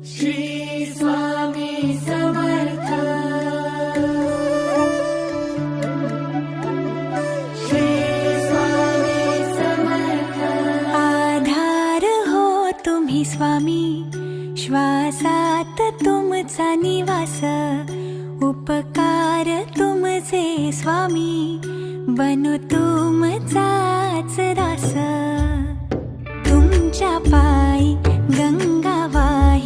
श्री स्वामी समर्थ। श्री स्वामी समर्थ। आधार हो तुम्ही स्वामी, श्वासात तुमचा निवास, उपकार तुमचे स्वामी, बनू तुमचाच दास। तुमच्या पायी गंगा वाही